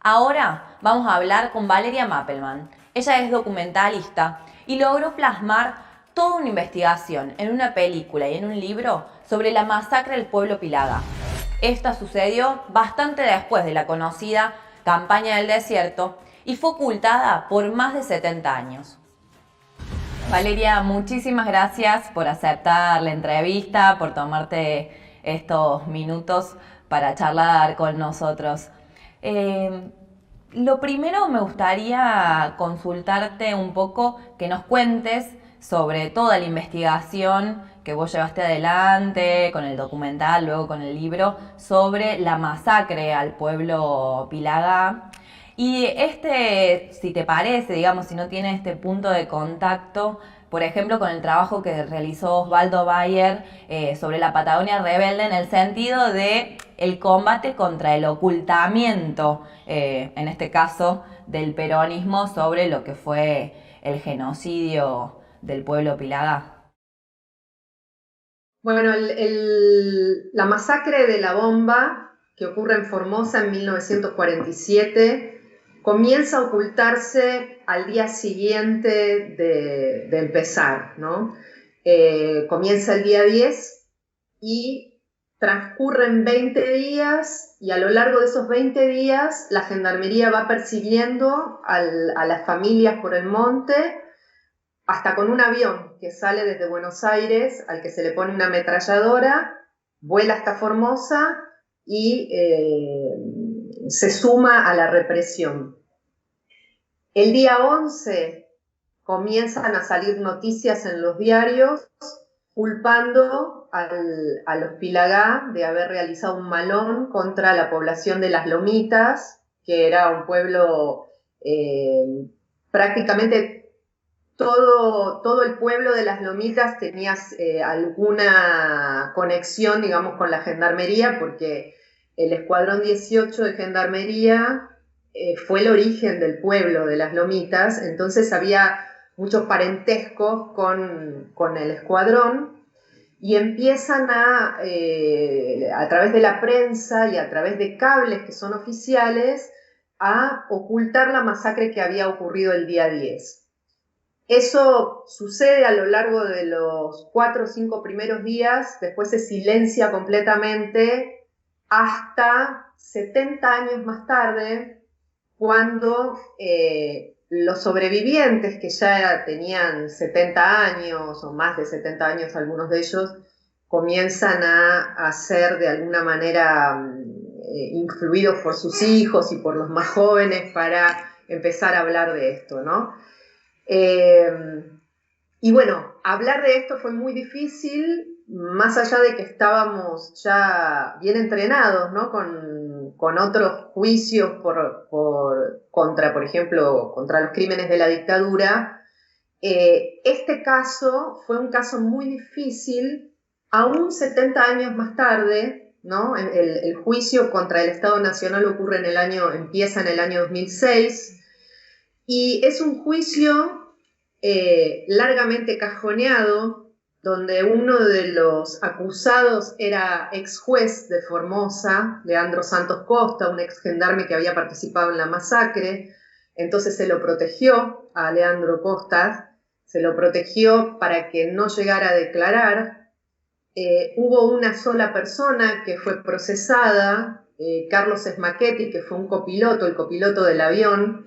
Ahora vamos a hablar con Valeria Mappelman. Ella es documentalista y logró plasmar toda una investigación en una película y en un libro sobre la masacre del pueblo Pilagá. Esta sucedió bastante después de la conocida Campaña del Desierto y fue ocultada por más de 70 años. Valeria, muchísimas gracias por aceptar la entrevista, por tomarte estos minutos para charlar con nosotros. Eh, lo primero me gustaría consultarte un poco, que nos cuentes sobre toda la investigación que vos llevaste adelante con el documental, luego con el libro, sobre la masacre al pueblo Pilagá. Y si te parece, digamos, si no tiene este punto de contacto, por ejemplo, con el trabajo que realizó Osvaldo Bayer sobre la Patagonia rebelde en el sentido de el combate contra el ocultamiento, en este caso, del peronismo sobre lo que fue el genocidio del pueblo Pilagá. Bueno, la masacre de la bomba que ocurre en Formosa en 1947 comienza a ocultarse al día siguiente de empezar, ¿no? Comienza el día 10 y transcurren 20 días y a lo largo de esos 20 días la gendarmería va persiguiendo a las familias por el monte hasta con un avión que sale desde Buenos Aires, al que se le pone una ametralladora, vuela hasta Formosa y se suma a la represión. El día 11 comienzan a salir noticias en los diarios culpando a los Pilagá de haber realizado un malón contra la población de las Lomitas, que era un pueblo prácticamente todo el pueblo de las Lomitas tenía alguna conexión, digamos, con la gendarmería, porque el Escuadrón 18 de Gendarmería fue el origen del pueblo de las Lomitas, entonces había muchos parentescos con el escuadrón y empiezan a través de la prensa y a través de cables que son oficiales, a ocultar la masacre que había ocurrido el día 10. Eso sucede a lo largo de los 4 o 5 primeros días, después se silencia completamente hasta 70 años más tarde, cuando los sobrevivientes, que ya tenían 70 años o más de 70 años algunos de ellos, comienzan a ser de alguna manera influidos por sus hijos y por los más jóvenes para empezar a hablar de esto, ¿no? Y bueno, hablar de esto fue muy difícil, más allá de que estábamos ya bien entrenados, ¿no? Con otros juicios contra, por ejemplo, contra los crímenes de la dictadura. Este caso fue un caso muy difícil, aún 70 años más tarde, ¿no? El juicio contra el Estado Nacional empieza en el año 2006, y es un juicio largamente cajoneado, donde uno de los acusados era ex juez de Formosa, Leandro Santos Costa, un ex gendarme que había participado en la masacre. Entonces se lo protegió a Leandro Costa, se lo protegió para que no llegara a declarar. Hubo una sola persona que fue procesada, Carlos Smachetti, que fue el copiloto del avión.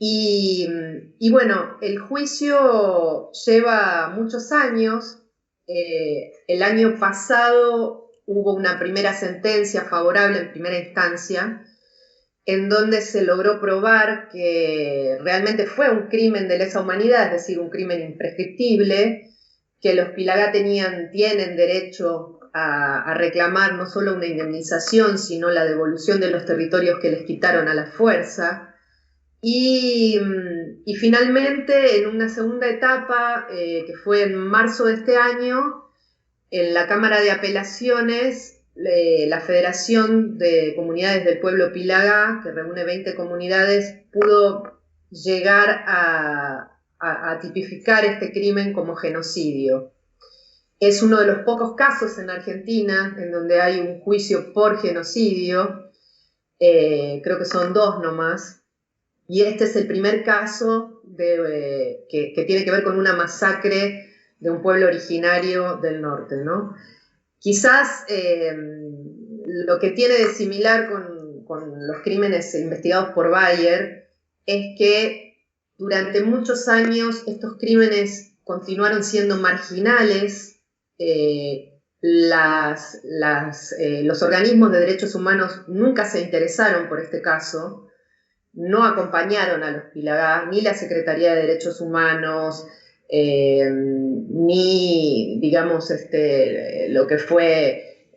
Y bueno, el juicio lleva muchos años. El año pasado hubo una primera sentencia favorable en primera instancia, en donde se logró probar que realmente fue un crimen de lesa humanidad, es decir, un crimen imprescriptible, que los Pilagá tienen derecho a reclamar no solo una indemnización, sino la devolución de los territorios que les quitaron a la fuerza. Y finalmente, en una segunda etapa, que fue en marzo de este año, en la Cámara de Apelaciones, la Federación de Comunidades del Pueblo Pilagá, que reúne 20 comunidades, pudo llegar a tipificar este crimen como genocidio. Es uno de los pocos casos en Argentina en donde hay un juicio por genocidio. creo que son 2 nomás, y este es el primer caso que tiene que ver con una masacre de un pueblo originario del norte, ¿no? Quizás lo que tiene de similar con los crímenes investigados por Bayer es que durante muchos años estos crímenes continuaron siendo marginales. Los organismos de derechos humanos nunca se interesaron por este caso, no acompañaron a los Pilagá, ni la Secretaría de Derechos Humanos, ni, digamos, lo que fue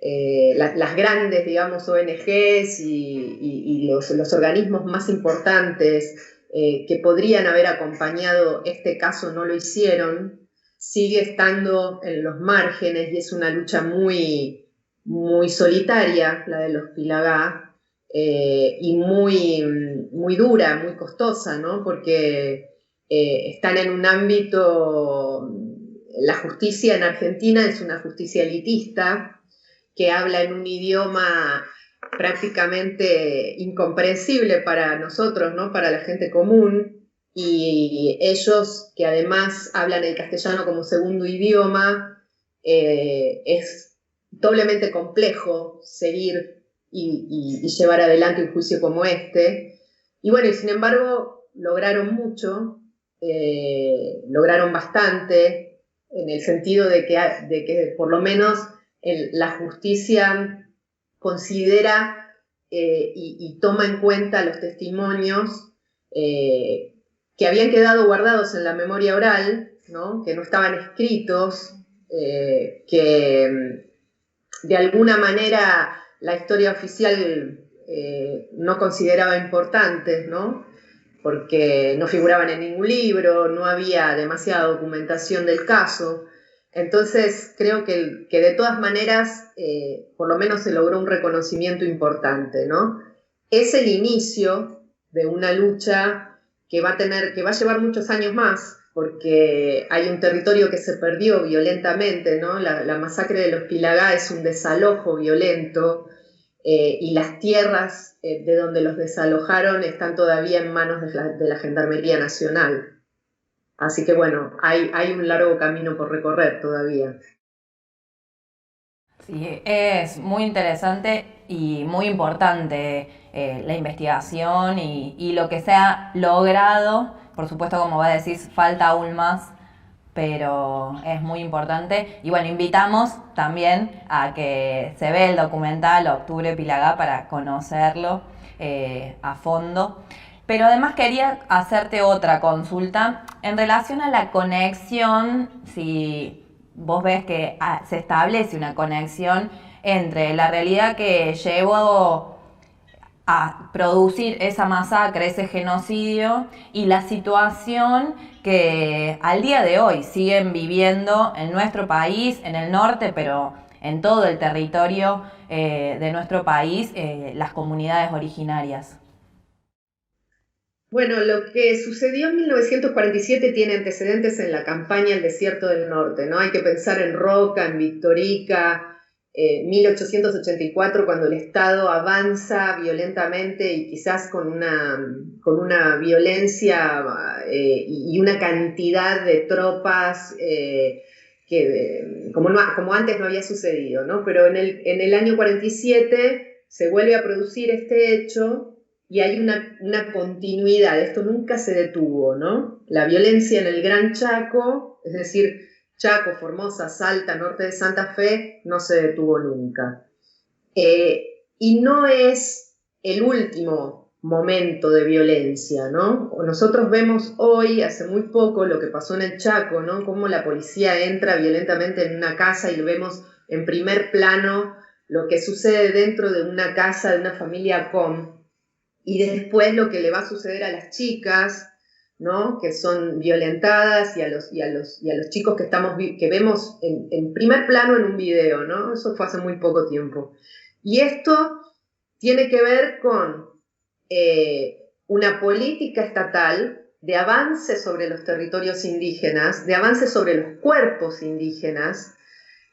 las grandes, digamos, ONGs y los organismos más importantes que podrían haber acompañado este caso no lo hicieron. Sigue estando en los márgenes y es una lucha muy, muy solitaria la de los Pilagá. Y muy, muy dura, muy costosa, ¿no? Porque están en un ámbito, la justicia en Argentina es una justicia elitista que habla en un idioma prácticamente incomprensible para nosotros, ¿no? Para la gente común, y ellos que además hablan el castellano como segundo idioma, es doblemente complejo seguir y llevar adelante un juicio como este. Y bueno, y sin embargo, lograron mucho, lograron bastante, en el sentido de que por lo menos la justicia considera y toma en cuenta los testimonios que habían quedado guardados en la memoria oral, ¿no? Que no estaban escritos, que de alguna manera la historia oficial no consideraba importantes, ¿no? Porque no figuraban en ningún libro, no había demasiada documentación del caso. Entonces creo que de todas maneras por lo menos se logró un reconocimiento importante, ¿no? Es el inicio de una lucha que va a llevar muchos años más, porque hay un territorio que se perdió violentamente, ¿no? La masacre de los Pilagá es un desalojo violento, y las tierras de donde los desalojaron están todavía en manos de la Gendarmería Nacional. Así que bueno, hay un largo camino por recorrer todavía. Sí, es muy interesante y muy importante la investigación y lo que se ha logrado. Por supuesto, como vos decís, falta aún más, pero es muy importante. Y bueno, invitamos también a que se vea el documental Octubre Pilagá para conocerlo a fondo. Pero además quería hacerte otra consulta en relación a la conexión, si vos ves que se establece una conexión entre la realidad que llevó a producir esa masacre, ese genocidio, y la situación que al día de hoy siguen viviendo en nuestro país, en el norte, pero en todo el territorio de nuestro país, las comunidades originarias. Bueno, lo que sucedió en 1947 tiene antecedentes en la campaña El Desierto del Norte, ¿no? Hay que pensar en Roca, en Victorica, 1884, cuando el Estado avanza violentamente y quizás con una violencia y una cantidad de tropas como antes no había sucedido, ¿no? Pero en el año 47 se vuelve a producir este hecho y hay una continuidad, esto nunca se detuvo, ¿no? La violencia en el Gran Chaco, es decir, Chaco, Formosa, Salta, norte de Santa Fe, no se detuvo nunca. Y no es el último momento de violencia, ¿no? Nosotros vemos hoy, hace muy poco, lo que pasó en el Chaco, ¿no? Cómo la policía entra violentamente en una casa y lo vemos en primer plano lo que sucede dentro de una casa de una familia com. Y después lo que le va a suceder a las chicas, ¿no? Que son violentadas y a los chicos que vemos en primer plano en un video, ¿no? Eso fue hace muy poco tiempo. Y esto tiene que ver con una política estatal de avance sobre los territorios indígenas, de avance sobre los cuerpos indígenas,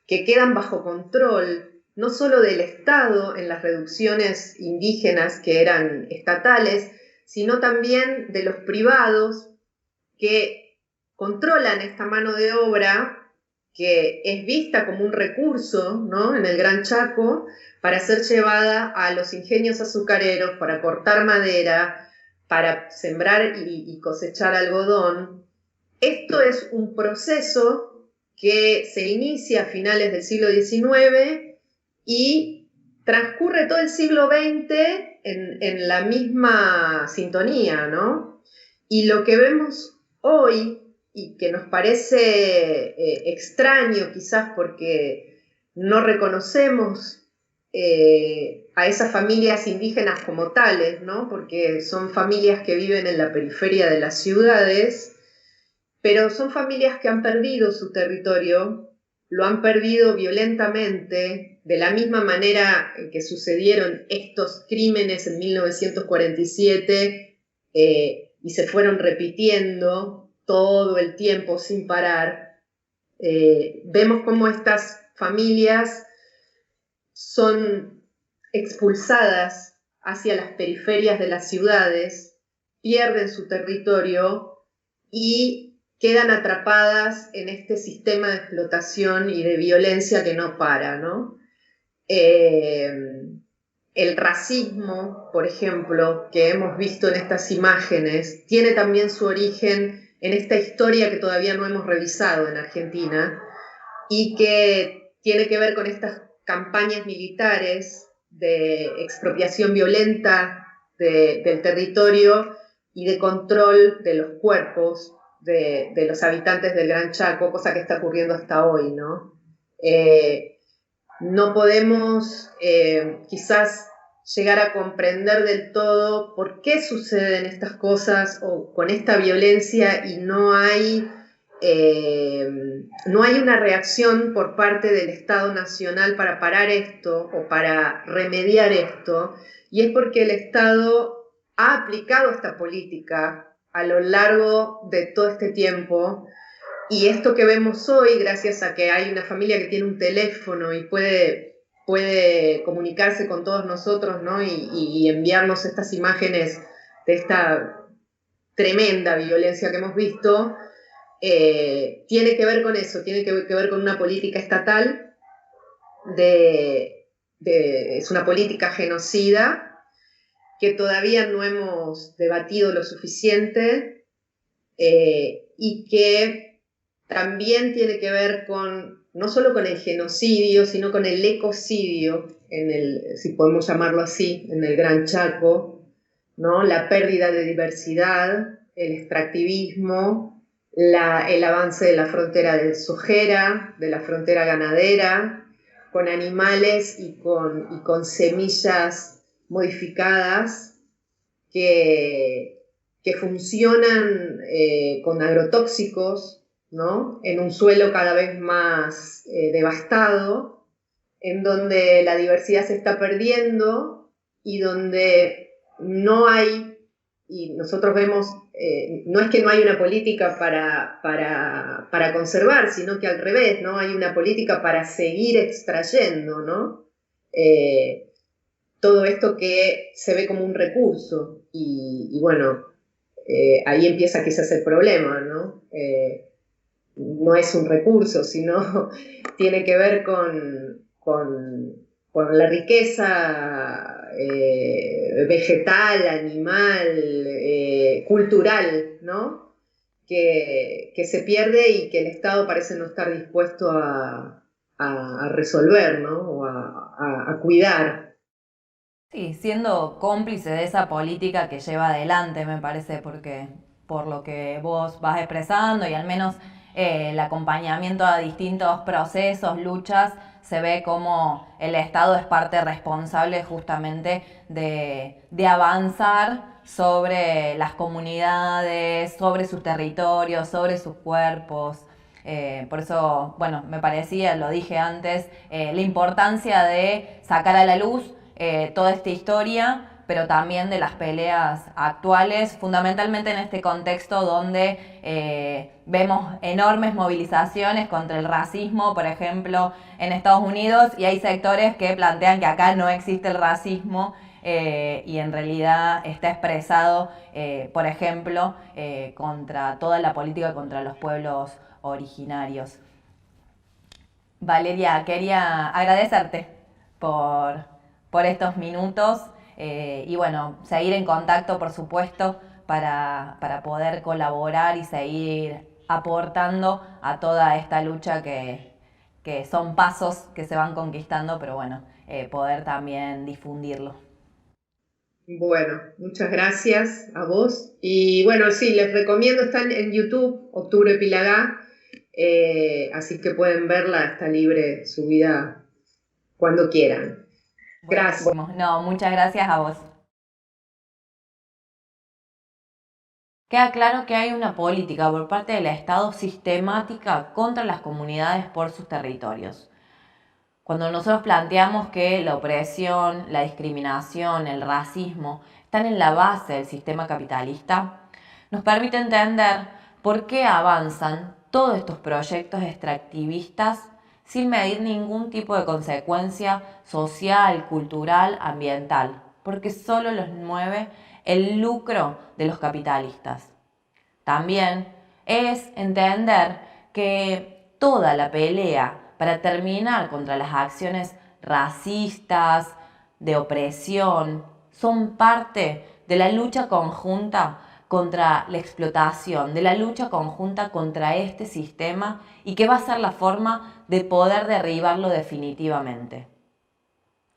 que quedan bajo control no solo del Estado en las reducciones indígenas que eran estatales, sino también de los privados que controlan esta mano de obra que es vista como un recurso, ¿no?, en el Gran Chaco para ser llevada a los ingenios azucareros, para cortar madera, para sembrar y cosechar algodón. Esto es un proceso que se inicia a finales del siglo XIX y transcurre todo el siglo XX en la misma sintonía, ¿no? Y lo que vemos hoy, y que nos parece extraño quizás porque no reconocemos a esas familias indígenas como tales, ¿no?, porque son familias que viven en la periferia de las ciudades, pero son familias que han perdido su territorio, lo han perdido violentamente, de la misma manera que sucedieron estos crímenes en 1947 y se fueron repitiendo todo el tiempo sin parar. Vemos cómo estas familias son expulsadas hacia las periferias de las ciudades, pierden su territorio y quedan atrapadas en este sistema de explotación y de violencia que no para, ¿no? El racismo, por ejemplo, que hemos visto en estas imágenes, tiene también su origen en esta historia que todavía no hemos revisado en Argentina y que tiene que ver con estas campañas militares de expropiación violenta del territorio y de control de los cuerpos de los habitantes del Gran Chaco, cosa que está ocurriendo hasta hoy, ¿no? No podemos quizás llegar a comprender del todo por qué suceden estas cosas o con esta violencia y no hay una reacción por parte del Estado Nacional para parar esto o para remediar esto, y es porque el Estado ha aplicado esta política a lo largo de todo este tiempo, y esto que vemos hoy, gracias a que hay una familia que tiene un teléfono y puede comunicarse con todos nosotros, ¿no?, y enviarnos estas imágenes de esta tremenda violencia que hemos visto, tiene que ver con eso, tiene que ver con una política estatal, es una política genocida que todavía no hemos debatido lo suficiente y que también tiene que ver no solo con el genocidio, sino con el ecocidio, si podemos llamarlo así, en el Gran Chaco, ¿no?, la pérdida de diversidad, el extractivismo, el avance de la frontera sojera, de la frontera ganadera, con animales y con semillas modificadas que funcionan con agrotóxicos, ¿no?, en un suelo cada vez más devastado, en donde la diversidad se está perdiendo y donde no hay, y nosotros vemos, no es que no hay una política para conservar, sino que al revés, ¿no?, hay una política para seguir extrayendo, ¿no?, todo esto que se ve como un recurso, y bueno, ahí empieza quizás el problema, ¿no? No es un recurso, sino tiene que ver con la riqueza vegetal, animal, cultural, ¿no?, que se pierde y que el Estado parece no estar dispuesto a resolver, ¿no?, o a cuidar. Sí, siendo cómplice de esa política que lleva adelante, me parece, porque por lo que vos vas expresando y al menos el acompañamiento a distintos procesos, luchas, se ve como el Estado es parte responsable justamente de avanzar sobre las comunidades, sobre sus territorios, sobre sus cuerpos. Por eso, bueno, me parecía, lo dije antes, la importancia de sacar a la luz toda esta historia pero también de las peleas actuales, fundamentalmente en este contexto donde vemos enormes movilizaciones contra el racismo, por ejemplo, en Estados Unidos, y hay sectores que plantean que acá no existe el racismo y en realidad está expresado, por ejemplo, contra toda la política contra los pueblos originarios. Valeria, quería agradecerte por, por estos minutos y bueno, seguir en contacto, por supuesto, para poder colaborar y seguir aportando a toda esta lucha que son pasos que se van conquistando, pero bueno, poder también difundirlo. Bueno, muchas gracias a vos. Y bueno, sí, les recomiendo, están en YouTube, Octubre Pilagá, así que pueden verla, está libre, subida cuando quieran. Gracias. Buenísimo. No, muchas gracias a vos. Queda claro que hay una política por parte del Estado sistemática contra las comunidades por sus territorios. Cuando nosotros planteamos que la opresión, la discriminación, el racismo están en la base del sistema capitalista, nos permite entender por qué avanzan todos estos proyectos extractivistas sin medir ningún tipo de consecuencia social, cultural, ambiental, porque solo los mueve el lucro de los capitalistas. También es entender que toda la pelea para terminar contra las acciones racistas, de opresión, son parte de la lucha conjunta contra la explotación, de la lucha conjunta contra este sistema y que va a ser la forma de poder derribarlo definitivamente.